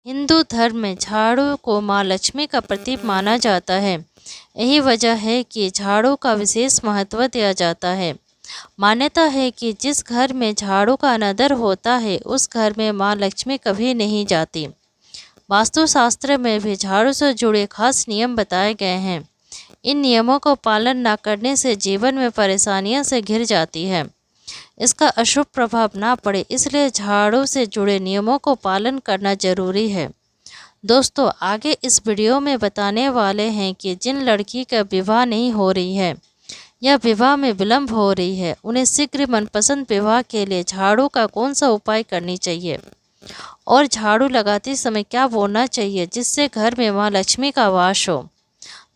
हिंदू धर्म में झाड़ू को माँ लक्ष्मी का प्रतीक माना जाता है। यही वजह है कि झाड़ू का विशेष महत्व दिया जाता है। मान्यता है कि जिस घर में झाड़ू का अनादर होता है उस घर में माँ लक्ष्मी कभी नहीं जाती। वास्तुशास्त्र में भी झाड़ू से जुड़े खास नियम बताए गए हैं। इन नियमों को पालन न करने से जीवन में परेशानियां से घिर जाती है। इसका अशुभ प्रभाव ना पड़े इसलिए झाड़ू से जुड़े नियमों को पालन करना जरूरी है। दोस्तों, आगे इस वीडियो में बताने वाले हैं कि जिन लड़की का विवाह नहीं हो रही है या विवाह में विलंब हो रही है, उन्हें शीघ्र मनपसंद विवाह के लिए झाड़ू का कौन सा उपाय करनी चाहिए और झाड़ू लगाते समय क्या बोलना चाहिए जिससे घर में माँ लक्ष्मी का वास हो।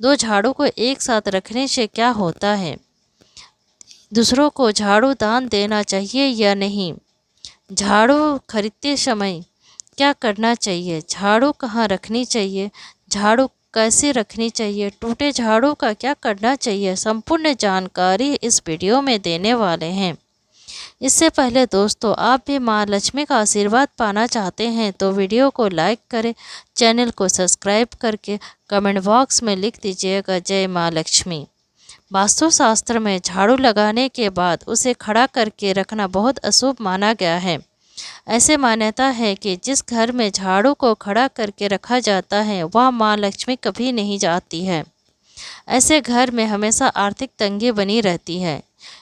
दो झाड़ू को एक साथ रखने से क्या होता है, दूसरों को झाड़ू दान देना चाहिए या नहीं, झाड़ू खरीदते समय क्या करना चाहिए, झाड़ू कहाँ रखनी चाहिए, झाड़ू कैसे रखनी चाहिए, टूटे झाड़ू का क्या करना चाहिए, संपूर्ण जानकारी इस वीडियो में देने वाले हैं। इससे पहले दोस्तों, आप भी माँ लक्ष्मी का आशीर्वाद पाना चाहते हैं तो वीडियो को लाइक करें, चैनल को सब्सक्राइब करके कमेंट बॉक्स में लिख दीजिएगा जय माँ लक्ष्मी। वास्तुशास्त्र में झाड़ू लगाने के बाद उसे खड़ा करके रखना बहुत अशुभ माना गया है। ऐसे मान्यता है कि जिस घर में झाड़ू को खड़ा करके रखा जाता है वह माँ लक्ष्मी कभी नहीं जाती है। ऐसे घर में हमेशा आर्थिक तंगी बनी रहती है।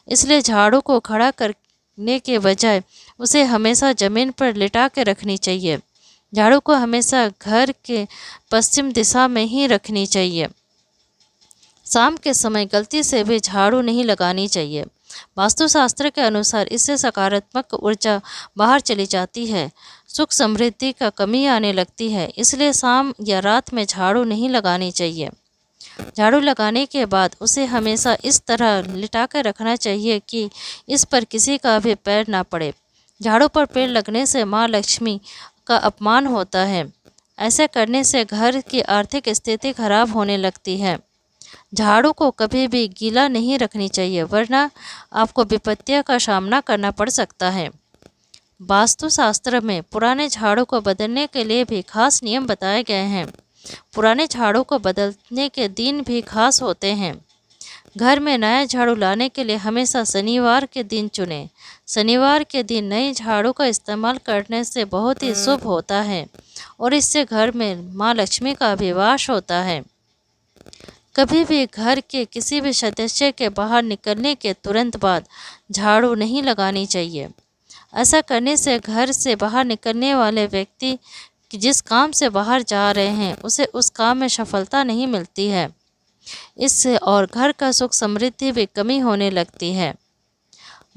इसलिए झाड़ू को खड़ा करने के बजाय उसे हमेशा जमीन पर लिटा के रखनी चाहिए। झाड़ू को हमेशा घर के पश्चिम दिशा में ही रखनी चाहिए। शाम के समय गलती से भी झाड़ू नहीं लगानी चाहिए। वास्तुशास्त्र के अनुसार इससे सकारात्मक ऊर्जा बाहर चली जाती है, सुख समृद्धि का कमी आने लगती है। इसलिए शाम या रात में झाड़ू नहीं लगानी चाहिए। झाड़ू लगाने के बाद उसे हमेशा इस तरह लिटा कर रखना चाहिए कि इस पर किसी का भी पैर ना पड़े। झाड़ू पर पैर लगने से माँ लक्ष्मी का अपमान होता है। ऐसा करने से घर की आर्थिक स्थिति खराब होने लगती है। झाड़ू को कभी भी गीला नहीं रखनी चाहिए वरना आपको विपत्तियों का सामना करना पड़ सकता है। वास्तुशास्त्र में पुराने झाड़ू को बदलने के लिए भी खास नियम बताए गए हैं। पुराने झाड़ू को बदलने के दिन भी खास होते हैं। घर में नया झाड़ू लाने के लिए हमेशा शनिवार के दिन चुनें। शनिवार के दिन नए झाड़ू का इस्तेमाल करने से बहुत ही शुभ होता है और इससे घर में माँ लक्ष्मी का भी वास होता है। कभी भी घर के किसी भी सदस्य के बाहर निकलने के तुरंत बाद झाड़ू नहीं लगानी चाहिए। ऐसा करने से घर से बाहर निकलने वाले व्यक्ति जिस काम से बाहर जा रहे हैं उसे उस काम में सफलता नहीं मिलती है। इससे और घर का सुख समृद्धि भी कमी होने लगती है।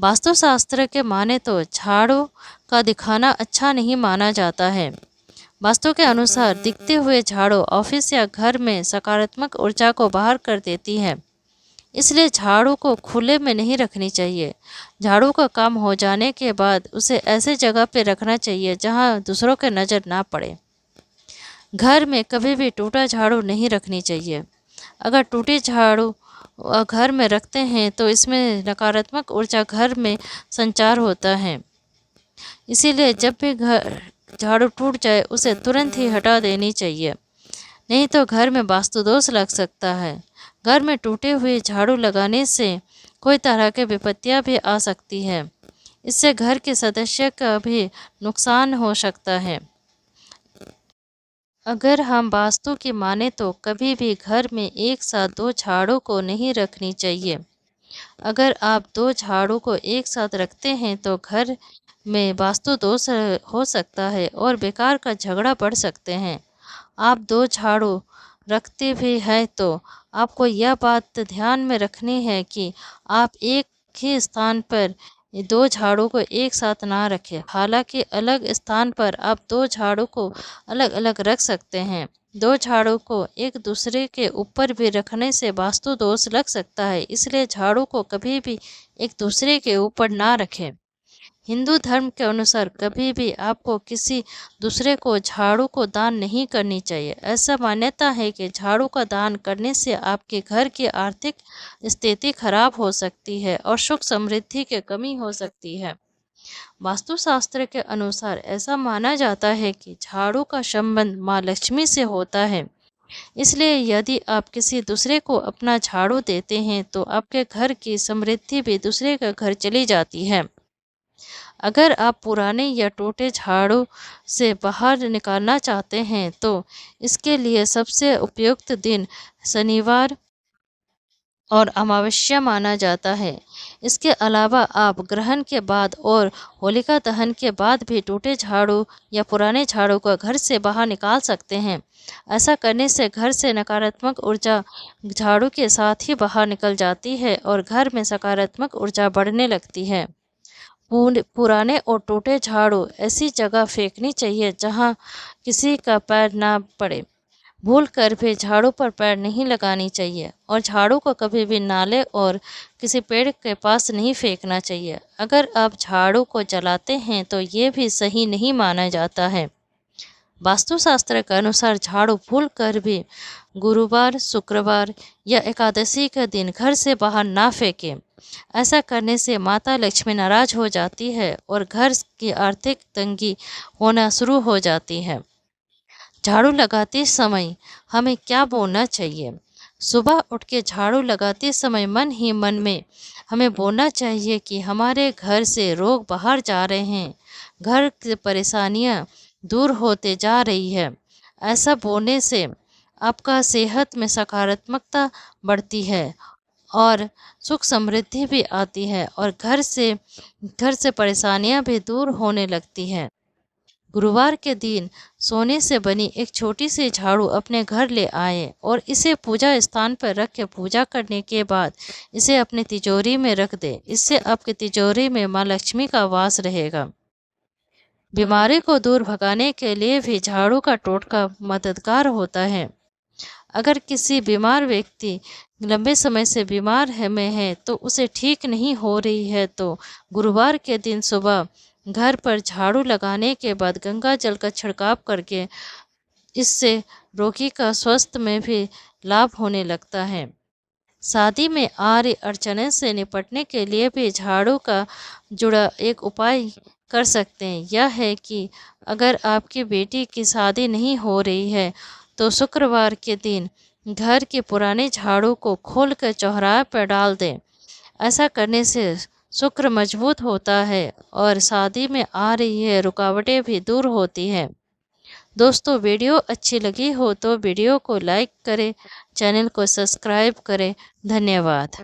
वास्तुशास्त्र के माने तो झाड़ू का दिखाना अच्छा नहीं माना जाता है। वास्तु के अनुसार दिखते हुए झाड़ू ऑफिस या घर में सकारात्मक ऊर्जा को बाहर कर देती है। इसलिए झाड़ू को खुले में नहीं रखनी चाहिए। झाड़ू का काम हो जाने के बाद उसे ऐसे जगह पर रखना चाहिए जहां दूसरों के नज़र ना पड़े। घर में कभी भी टूटा झाड़ू नहीं रखनी चाहिए। अगर टूटे झाड़ू घर में रखते हैं तो इसमें नकारात्मक ऊर्जा घर में संचार होता है। इसीलिए जब भी झाड़ू टूट जाए उसे तुरंत ही हटा देनी चाहिए, नहीं तो घर में वास्तु दोष लग सकता है। घर में टूटे हुए झाड़ू लगाने से कोई तरह की विपत्तियां भी आ सकती है। इससे घर के सदस्य का भी नुकसान हो सकता है। अगर हम वास्तु की माने तो कभी भी घर में एक साथ दो झाड़ू को नहीं रखनी चाहिए। अगर आप दो झाड़ू को एक साथ रखते हैं तो घर में वास्तु दोष हो सकता है और बेकार का झगड़ा बढ़ सकते हैं। आप दो झाड़ू रखते भी हैं तो आपको यह बात ध्यान में रखनी है कि आप एक ही स्थान पर दो झाड़ू को एक साथ ना रखें। हालांकि अलग स्थान पर आप दो झाड़ू को अलग अलग रख सकते हैं। दो झाड़ू को एक दूसरे के ऊपर भी रखने से वास्तु दोष लग सकता है, इसलिए झाड़ू को कभी भी एक दूसरे के ऊपर ना रखें। हिंदू धर्म के अनुसार कभी भी आपको किसी दूसरे को झाड़ू को दान नहीं करनी चाहिए। ऐसा मान्यता है कि झाड़ू का दान करने से आपके घर की आर्थिक स्थिति खराब हो सकती है और सुख समृद्धि की कमी हो सकती है। वास्तुशास्त्र के अनुसार ऐसा माना जाता है कि झाड़ू का संबंध माँ लक्ष्मी से होता है। इसलिए यदि आप किसी दूसरे को अपना झाड़ू देते हैं तो आपके घर की समृद्धि भी दूसरे के घर चली जाती है। अगर आप पुराने या टूटे झाड़ू से बाहर निकालना चाहते हैं तो इसके लिए सबसे उपयुक्त दिन शनिवार और अमावस्या माना जाता है। इसके अलावा आप ग्रहण के बाद और होलिका दहन के बाद भी टूटे झाड़ू या पुराने झाड़ू को घर से बाहर निकाल सकते हैं। ऐसा करने से घर से नकारात्मक ऊर्जा झाड़ू के साथ ही बाहर निकल जाती है और घर में सकारात्मक ऊर्जा बढ़ने लगती है। पुराने और टूटे झाड़ू ऐसी जगह फेंकनी चाहिए जहां किसी का पैर ना पड़े। भूल कर भी झाड़ू पर पैर नहीं लगानी चाहिए और झाड़ू को कभी भी नाले और किसी पेड़ के पास नहीं फेंकना चाहिए। अगर आप झाड़ू को जलाते हैं तो ये भी सही नहीं माना जाता है। वास्तुशास्त्र के अनुसार झाड़ू भूल कर भी गुरुवार, शुक्रवार या एकादशी के दिन घर से बाहर ना फेंकें। ऐसा करने से माता लक्ष्मी नाराज हो जाती है और घर की आर्थिक तंगी होना शुरू हो जाती है। झाड़ू लगाते समय हमें क्या बोलना चाहिए? सुबह उठ के झाड़ू लगाते समय मन ही मन में हमें बोलना चाहिए कि हमारे घर से रोग बाहर जा रहे हैं, घर की परेशानियां दूर होते जा रही है। ऐसा बोलने से आपका सेहत में सकारात्मकता बढ़ती है और सुख समृद्धि भी आती है और घर से परेशानियां भी दूर होने लगती हैं। गुरुवार के दिन सोने से बनी एक छोटी सी झाड़ू अपने घर ले आए और इसे पूजा स्थान पर रख के पूजा करने के बाद इसे अपनी तिजोरी में रख दें। इससे आपकी तिजोरी में माँ लक्ष्मी का वास रहेगा। बीमारी को दूर भगाने के लिए भी झाड़ू का टोटका मददगार होता है। अगर किसी बीमार व्यक्ति लंबे समय से में है तो उसे ठीक नहीं हो रही है तो गुरुवार के दिन सुबह घर पर झाड़ू लगाने के बाद गंगा जल का छिड़काव करके इससे रोगी का स्वास्थ्य में भी लाभ होने लगता है। शादी में आ रही अड़चने से निपटने के लिए भी झाड़ू का जुड़ा एक उपाय कर सकते हैं। यह है कि अगर आपकी बेटी की शादी नहीं हो रही है तो शुक्रवार के दिन घर के पुराने झाड़ू को खोलकर चौराहे पर डाल दें। ऐसा करने से शुक्र मजबूत होता है और शादी में आ रही है रुकावटें भी दूर होती हैं। दोस्तों, वीडियो अच्छी लगी हो तो वीडियो को लाइक करें, चैनल को सब्सक्राइब करें। धन्यवाद।